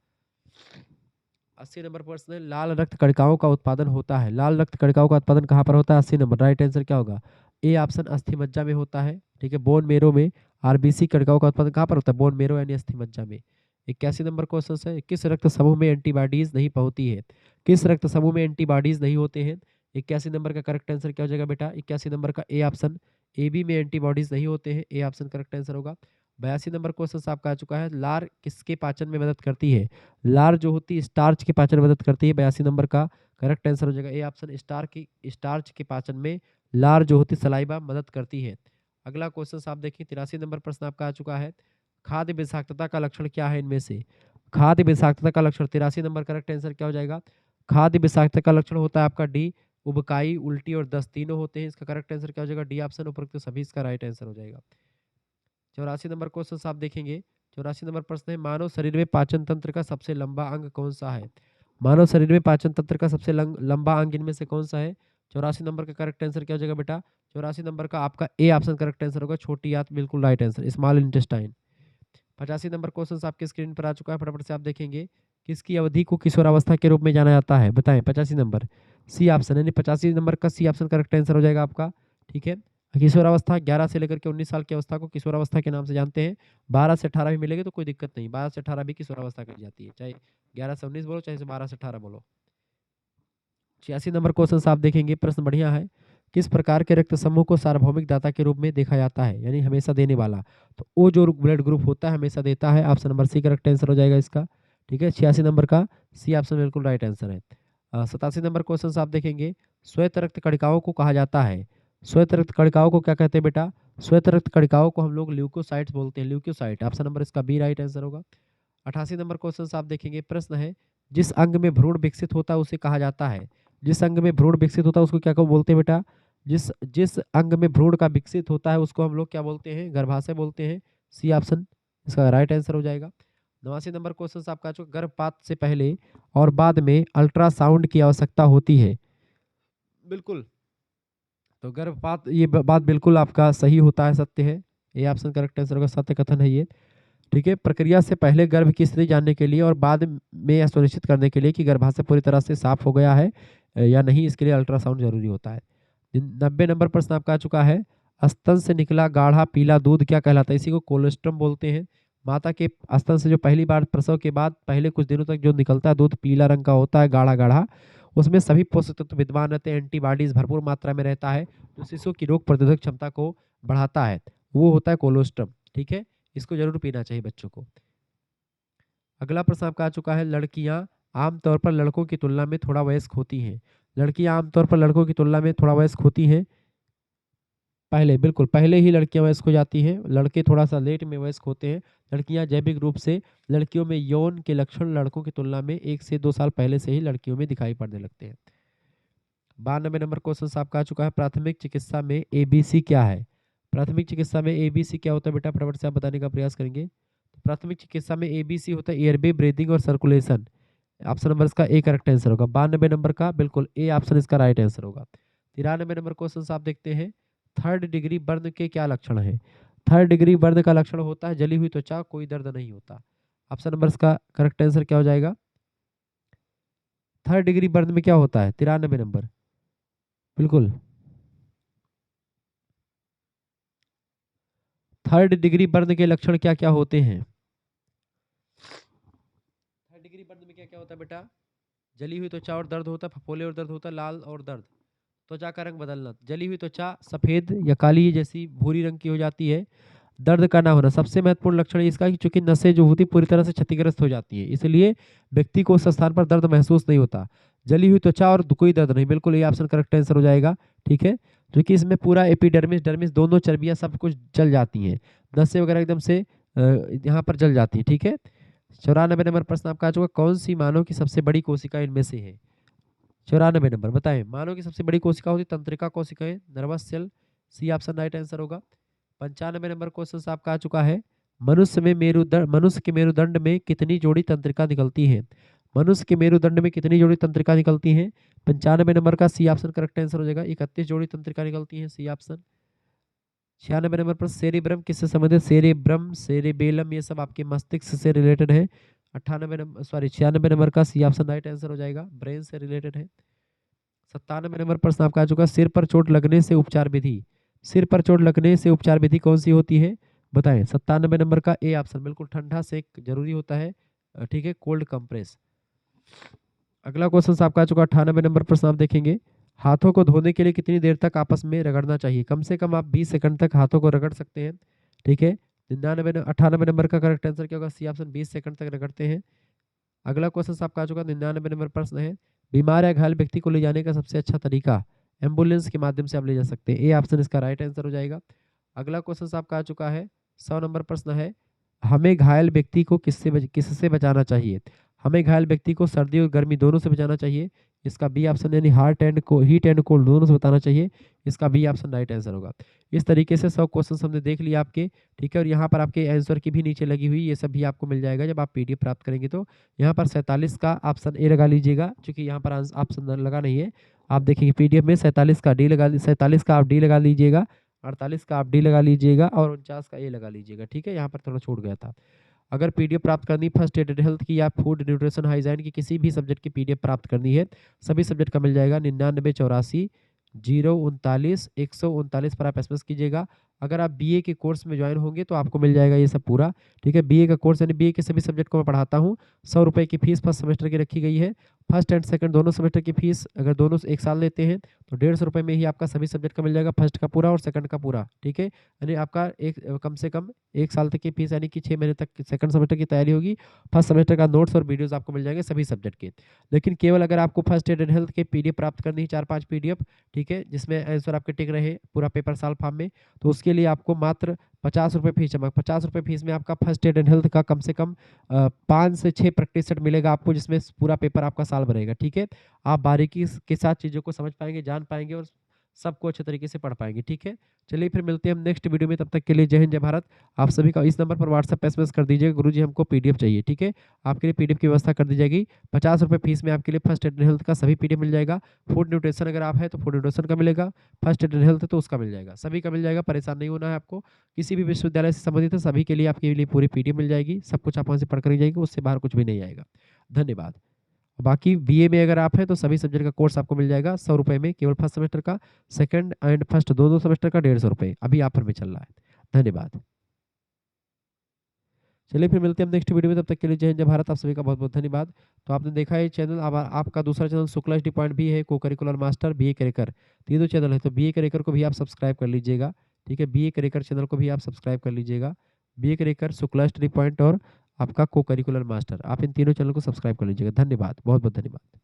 80 नंबर प्रश्न है, लाल रक्त कणिकाओं का उत्पादन होता है। लाल रक्त कणिकाओं का उत्पादन कहाँ पर होता है? 80 नंबर राइट आंसर क्या होगा? ए ऑप्शन अस्थि मज्जा में होता है। ठीक है, बोन मेरो में। आरबीसी कणिकाओं का उत्पादन कहाँ पर होता है? बोन मेरो यानी अस्थि मज्जा में। 81 नंबर क्वेश्चन है, किस रक्त समूह में एंटीबॉडीज नहीं पहुंचती है? किस रक्त समूह में एंटीबॉडीज नहीं होते हैं? 81 नंबर का करेक्ट आंसर क्या हो जाएगा बेटा? 81 नंबर का ए ऑप्शन, ए बी में एंटीबॉडीज नहीं होते हैं। ए ऑप्शन करेक्ट आंसर होगा। 82 नंबर क्वेश्चन आपका आ चुका है, लार किसके पाचन में मदद करती है? लार जो होती है स्टार्च के पाचन में मदद करती है। 82 नंबर का करेक्ट आंसर हो जाएगा ए ऑप्शन, स्टार्च के पाचन में लार जो होती सलाइवा मदद करती है। अगला क्वेश्चन आप देखिए, 83 नंबर प्रश्न आपका आ चुका है, खाद्य विषाक्तता का लक्षण क्या है इनमें से? खाद्य विषाक्तता का लक्षण, 83 नंबर करेक्ट आंसर क्या हो जाएगा? खाद्य विषाक्तता का लक्षण होता है आपका डी, उबकाई, उल्टी और दस्त, तीनों होते हैं। इसका करेक्ट आंसर क्या हो जाएगा? डी ऑप्शन, उपरोक्त सभी इसका राइट आंसर हो जाएगा। 84 नंबर क्वेश्चन आप देखेंगे। 84 नंबर प्रश्न है, मानव शरीर में पाचन तंत्र का सबसे लंबा अंग कौन सा है? मानव शरीर में पाचन तंत्र का सबसे लंबा अंग इनमें से कौन सा है? 84 नंबर का करेक्ट आंसर क्या हो जाएगा बेटा? 84 नंबर का आपका ए ऑप्शन करेक्ट आंसर होगा, छोटी आंत, बिल्कुल right answer, small intestine. 85 number question आपके स्क्रीन पर आ चुका है, फटाफट से आप देखेंगे। किसकी अवधि को किशोरावस्था के रूप में जाना जाता है? बताएं। 85 नंबर सी ऑप्शन, यानी 85 नंबर का सी ऑप्शन करेक्ट आंसर हो जाएगा आपका। ठीक है, किशोरावस्था 11 से लेकर के 19 साल की अवस्था को किशोरावस्था के नाम से जानते हैं। 12 से 18 भी मिलेगी तो कोई दिक्कत नहीं, 12 से 18 भी किशोरावस्था कही जाती है, चाहे 11 से 19 बोलो, चाहे 12 से 18 बोलो। 86 नंबर क्वेश्चन आप देखेंगे, प्रश्न बढ़िया है। किस प्रकार के रक्त समूह को सार्वभौमिक दाता के रूप में देखा जाता है, यानी हमेशा देने वाला? तो ओ जो ब्लड ग्रुप होता है हमेशा देता है। Option number C correct answer हो जाएगा इसका। ठीक है, 86 नंबर का सी ऑप्शन बिल्कुल राइट आंसर है। 87 नंबर क्वेश्चन आप देखेंगे, श्वेत रक्त कणिकाओं को कहा जाता है। श्वेत रक्त कणिकाओं को क्या कहते हैं बेटा? श्वेत रक्त कणिकाओं को हम लोग ल्यूकोसाइट्स बोलते हैं, ल्यूकोसाइट। ऑप्शन नंबर इसका बी राइट आंसर होगा। 88 नंबर क्वेश्चन आप देखेंगे, प्रश्न है, जिस अंग में भ्रूण विकसित होता है उसे कहा जाता है। जिस अंग में भ्रूण विकसित होता है उसको क्या को बोलते हैं बेटा? जिस जिस अंग में भ्रूण का विकसित होता है उसको हम लोग क्या बोलते हैं? गर्भाशय बोलते हैं। सी ऑप्शन इसका राइट आंसर हो जाएगा। 89 नंबर क्वेश्चन आपका जो गर्भपात से पहले और बाद में अल्ट्रासाउंड की आवश्यकता होती है। बिल्कुल, तो गर्भपात, ये बात बिल्कुल आपका सही होता है, सत्य है। ये ऑप्शन करेक्ट आंसर होगा, सत्य कथन है ये। ठीक है, प्रक्रिया से पहले गर्भ की स्थिति जानने के लिए और बाद में यह सुनिश्चित करने के लिए कि गर्भाशय पूरी तरह से साफ हो गया है या नहीं, इसके लिए अल्ट्रासाउंड जरूरी होता है। 90 नंबर प्रश्न आपका आ चुका है, स्तन से निकला गाढ़ा पीला दूध क्या कहलाता है? इसी को कोलोस्ट्रम बोलते हैं। माता के स्तन से जो पहली बार प्रसव के बाद पहले कुछ दिनों तक जो निकलता है दूध पीला रंग का होता है, गाढ़ा गाढ़ा, उसमें सभी पोषक तत्व विद्यमान रहते हैं, एंटीबॉडीज भरपूर मात्रा में रहता है, जो शिशु की रोग प्रतिरोधक क्षमता को बढ़ाता है, वो होता है कोलोस्ट्रम। ठीक है, इसको जरूर पीना चाहिए बच्चों को। अगला प्रश्न आपका आ चुका है, लड़कियां आमतौर पर लड़कों की तुलना में थोड़ा वयस्क होती हैं। लड़कियां आमतौर पर लड़कों की तुलना में थोड़ा वयस्क होती हैं। पहले, बिल्कुल पहले ही लड़कियां वयस्क हो जाती हैं, लड़के थोड़ा सा लेट में वयस्क होते हैं। लड़कियां जैविक रूप से, लड़कियों में यौन के लक्षण लड़कों की तुलना में 1 से 2 साल पहले से ही लड़कियों में दिखाई पड़ने लगते हैं। 92 नंबर क्वेश्चन आपका आ चुका है, प्राथमिक चिकित्सा में एबीसी क्या है? प्राथमिक चिकित्सा में एबीसी क्या होता है बेटा? फटाफट से आप बताने का प्रयास करेंगे। तो प्राथमिक चिकित्सा में एबीसी होता है एयरवे, ब्रीदिंग और सर्कुलेशन। ऑप्शन नंबर इसका ए करेक्ट आंसर होगा। 92 नंबर का बिल्कुल ए ऑप्शन इसका राइट आंसर होगा। 93 नंबर क्वेश्चन आप देखते हैं, थर्ड डिग्री बर्न के क्या लक्षण है? थर्ड डिग्री बर्न का लक्षण होता है जली हुई त्वचा, कोई दर्द नहीं होता। ऑप्शन नंबर इसका करेक्ट आंसर क्या हो जाएगा? थर्ड डिग्री बर्न में क्या होता है? 93 नंबर। बिल्कुल। थर्ड डिग्री बर्न के लक्षण क्या क्या होते हैं? थर्ड डिग्री बर्न में क्या क्या होता है बेटा? जली हुई त्वचा और दर्द होता है, फफोले और दर्द होता है, लाल और दर्द, त्वचा का रंग बदलना, जली हुई त्वचा सफेद या काली जैसी भूरी रंग की हो जाती है, दर्द का ना होना। सबसे महत्वपूर्ण लक्षण है इसका कि चूंकि नसें जो होती पूरी तरह से क्षतिग्रस्त हो जाती है, इसलिए व्यक्ति को उस स्थान पर दर्द महसूस नहीं होता। जली हुई त्वचा और कोई दर्द नहीं, बिल्कुल ये ऑप्शन करेक्ट आंसर हो जाएगा। ठीक है, क्योंकि इसमें पूरा एपिडर्मिस डर्मिस दोनों चर्बियां सब कुछ जल जाती हैं, नसें वगैरह एकदम से यहाँ पर जल जाती है। ठीक है, 94 नंबर प्रश्न आपका आ चुका, कौन सी मानव की सबसे बड़ी कोशिका इनमें से है? 94 नंबर बताएं, मानव की सबसे बड़ी कोशिका होती तंत्रिका कोशिकाएं, nervous cell, C option right answer होगा। 95 नंबर क्वेश्चन आपका आ चुका है, मनुष्य के मेरुदंड में कितनी जोड़ी तंत्रिका निकलती है? मनुष्य के मेरुदंड में कितनी जोड़ी तंत्रिका निकलती हैं? 95 नंबर का सी ऑप्शन करेक्ट आंसर हो जाएगा, 31 जोड़ी तंत्रिका निकलती हैं, सी ऑप्शन। 96 नंबर पर सेरिब्रम किससे संबंधित? सेरिब्रम, सेरिबेलम, ये सब आपके मस्तिष्क से रिलेटेड है। 98 नंबर, सॉरी 96 नंबर का सी ऑप्शन राइट आंसर हो जाएगा, ब्रेन से रिलेटेड है। 97 नंबर प्रश्न आपका आ चुका, सिर पर चोट लगने से उपचार विधि, सिर पर चोट लगने से उपचार विधि कौन सी होती है? बताएं। 97 नंबर का ए ऑप्शन, बिल्कुल ठंडा सेक जरूरी होता है। ठीक है, कोल्ड कंप्रेस। अगला क्वेश्चन आपका आ चुका 98 नंबर प्रश्न आप देखेंगे, हाथों को धोने के लिए कितनी देर तक आपस में रगड़ना चाहिए? कम से कम आप 20 सेकंड तक हाथों को रगड़ सकते हैं। ठीक है, 98 नंबर का करेक्ट आंसर क्या होगा? सी ऑप्शन, 20 सेकंड तक रगड़ते हैं। अगला क्वेश्चन आपका आ चुका 99 नंबर प्रश्न है, बीमार या घायल व्यक्ति को ले जाने का सबसे अच्छा तरीका? एम्बुलेंस के माध्यम से आप ले जा सकते हैं, ए ऑप्शन इसका राइट आंसर हो जाएगा। अगला क्वेश्चन आपका आ चुका है, 100 नंबर प्रश्न है, हमें घायल व्यक्ति को किससे बचाना चाहिए? हमें घायल व्यक्ति को सर्दी और गर्मी दोनों से बचाना चाहिए, इसका बी ऑप्शन, यानी हीट एंड कोल्ड दोनों से बताना चाहिए, इसका बी ऑप्शन राइट आंसर होगा। इस तरीके से 100 क्वेश्चन हमने देख लिया आपके। ठीक है, और यहाँ पर आपके आंसर की भी नीचे लगी हुई, ये सब भी आपको मिल जाएगा जब आप पीडीएफ प्राप्त करेंगे। तो यहाँ पर 47 का ऑप्शन ए लगा लीजिएगा, क्योंकि यहाँ पर ऑप्शन लगा नहीं है। आप देखेंगे पीडीएफ में 47 का डी लगा, 47 का आप डी लगा लीजिएगा, 48 का आप डी लगा लीजिएगा और 49 का ए लगा लीजिएगा। ठीक है, यहाँ पर थोड़ा छूट गया था। अगर पीडीएफ प्राप्त करनी फर्स्ट एड हेल्थ की या फूड न्यूट्रिशन हाइजीन की किसी भी सब्जेक्ट की पीडीएफ प्राप्त करनी है, सभी सब्जेक्ट का मिल जाएगा। 9984 039 139 पर आप एसएमएस कीजिएगा। अगर आप बीए के कोर्स में ज्वाइन होंगे तो आपको मिल जाएगा ये सब पूरा। ठीक है, बीए का कोर्स यानी बीए के सभी सब्जेक्ट को मैं पढ़ाता हूँ। 100 रुपये की फीस फर्स्ट सेमेस्टर की रखी गई है। फर्स्ट एंड सेकंड दोनों सेमेस्टर की फीस अगर दोनों एक साल लेते हैं तो 150 रुपये में ही आपका सभी सब्जेक्ट का मिल जाएगा, फर्स्ट का पूरा और सेकंड का पूरा। ठीक है, यानी आपका कम से कम 1 साल तक की फीस, यानी कि 6 महीने तक सेकंड सेमेस्टर की तैयारी होगी। फर्स्ट सेमेस्टर का नोट्स और वीडियोस आपको मिल जाएंगे सभी सब्जेक्ट के। लेकिन केवल अगर आपको फर्स्ट एड एंड हेल्थ के पीडीएफ प्राप्त करनी है, 4-5 पीडीएफ, ठीक है, जिसमें आंसर आपके टिक रहे पूरा पेपर साल फॉर्म में, तो उसके लिए आपको मात्र 50 रुपये फीस जमा। 50 रुपये फीस में आपका फर्स्ट एड एंड हेल्थ का कम से कम 5 से 6 प्रैक्टिस सेट मिलेगा आपको, जिसमें पूरा पेपर आपका साल भरेगा। ठीक है, आप बारीकी के साथ चीज़ों को समझ पाएंगे, जान पाएंगे और सबको अच्छे तरीके से पढ़ पाएंगे। ठीक है, चलिए फिर मिलते हैं हम नेक्स्ट वीडियो में, तब तक के लिए जय हिंद जय भारत। आप सभी का इस नंबर पर व्हाट्सएप पे एसएमएस कर दीजिएगा, गुरुजी हमको पीडीएफ चाहिए। ठीक है, आपके लिए पीडीएफ की व्यवस्था कर दी जाएगी। 50 रुपये फीस में आपके लिए फर्स्ट एड हेल्थ का सभी पीडीएफ मिल जाएगा। फूड न्यूट्रिशन अगर आप है तो फूड न्यूट्रिशन का मिलेगा, फर्स्ट एड हेल्थ है तो उसका मिल जाएगा, सभी का मिल जाएगा। परेशान नहीं होना है आपको, किसी भी विश्वविद्यालय से संबंधित है सभी के लिए आपके लिए पूरी पीडीएफ मिल जाएगी, सब कुछ आप वहाँ से पढ़ कर जाएंगे, उससे बाहर कुछ भी नहीं आएगा। धन्यवाद। बाकी बीए में अगर आप हैं तो सभी सब्जेक्ट का कोर्स आपको मिल जाएगा 100 रुपये में, केवल फर्स्ट सेमेस्टर का, सेकंड एंड फर्स्ट दोनों सेमेस्टर का 150 रुपये अभी ऑफर में चल रहा है। धन्यवाद। चलिए फिर मिलते हैं हम नेक्स्ट वीडियो में, तब तक के लिए जय हिंद जय भारत। आप सभी का बहुत बहुत धन्यवाद। तो आपने देखा है चैनल, अब आपका दूसरा चैनल शुक्ला स्टडी पॉइंट भी है, को करिकुलर मास्टर, बीए करेकर, तीनों चैनल है। तो बीए करेकर को भी आप सब्सक्राइब कर लीजिएगा। ठीक है, बीए करेकर चैनल को भी आप सब्सक्राइब कर लीजिएगा। BA Karekar, Shukla study point और आपका को करिकुलर मास्टर, आप इन तीनों चैनल को सब्सक्राइब कर लीजिएगा। धन्यवाद, बहुत बहुत धन्यवाद।